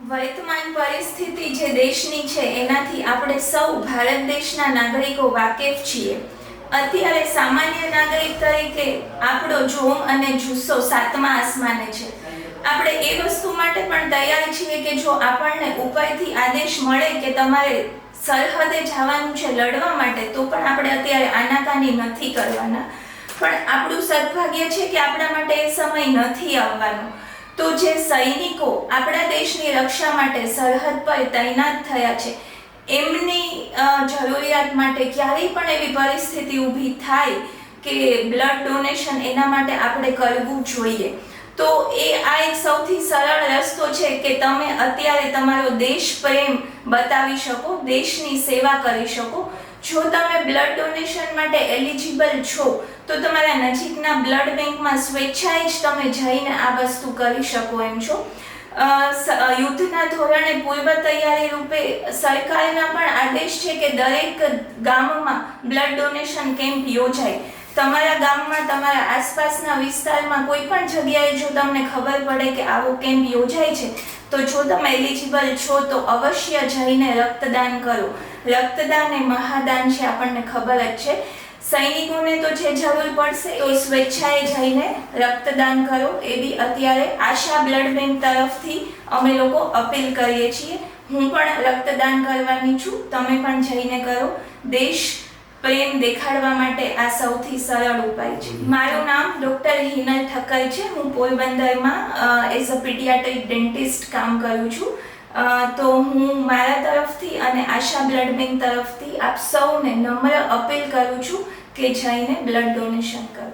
વર્તમાન પરિસ્થિતિ જે દેશની છે એનાથી આપણે સૌ ભારત દેશના નાગરિકો વાકેફ છીએ. અત્યારે સામાન્ય નાગરિક તરીકે આપણો જોમ અને જુસ્સો સાતમા આસમાને છે. આપણે એ વસ્તુ માટે પણ તૈયાર છીએ કે જો આપણને ઉપરથી આદેશ મળે કે તમારે સરહદે જવાનું છે લડવા માટે, તો પણ આપણે અત્યારે આનાકાની નથી કરવાના. પણ આપણું સદભાગ્ય છે કે આપણા માટે એ સમય નથી આવવાનો. તો જે સૈનિકો આપણા દેશની રક્ષા માટે સરહદ પર તૈનાત થયા છે, એમની જરૂરિયાત માટે ક્યારેય પણ એવી પરિસ્થિતિ ઊભી થાય કે બ્લડ ડોનેશન એના માટે આપણે કરવું જોઈએ, તો આ એક સૌથી સરળ રસ્તો છે કે તમે અત્યારે તમારો દેશ પ્રેમ બતાવી શકો, દેશની સેવા કરી શકો. જો તમે બ્લડ ડોનેશન માટે એલિજિબલ છો તો તમારા નજીકના બ્લડ બેંકમાં સ્વેચ્છાએ જ તમે જઈને આ વસ્તુ કરી શકો એમ છો. યુદ્ધના ધોરણે પૂર્વ તૈયારી રૂપે સરકારના પણ આદેશ છે કે દરેક ગામમાં બ્લડ ડોનેશન કેમ્પ યોજાય. તમારા ગામમાં, તમારા આસપાસના વિસ્તારમાં કોઈ પણ જગ્યાએ જો તમને ખબર પડે કે આવો કેમ્પ યોજાય છે, તો જો તમે એલિજિબલ છો તો અવશ્ય જઈને રક્તદાન કરો. રક્તદાન એ મહાદાન છે, આપણને ખબર જ છે. સૈનિકોને તો જે જરૂર પડશે તો સ્વેચ્છાએ જઈને રક્તદાન કરો, એવી અત્યારે આશા બ્લડ બેંક તરફથી અમે લોકો અપીલ કરીએ છીએ. હું પણ રક્તદાન કરવાની છું, તમે પણ જઈને કરો. દેશ પ્રેમ દેખાડવા માટે આ સૌથી સરળ ઉપાય છે. મારું નામ ડૉક્ટર હિનલ ઠક્કર છે. હું પોરબંદરમાં એઝ અ પીડિયાટ્રિક ડેન્ટિસ્ટ કામ કરું છું. તો હું મારા તરફથી અને આશા બ્લડ બેંક તરફથી આપ સૌને નમ્ર અપીલ કરું છું કે જઈને બ્લડ ડોનેશન કરો.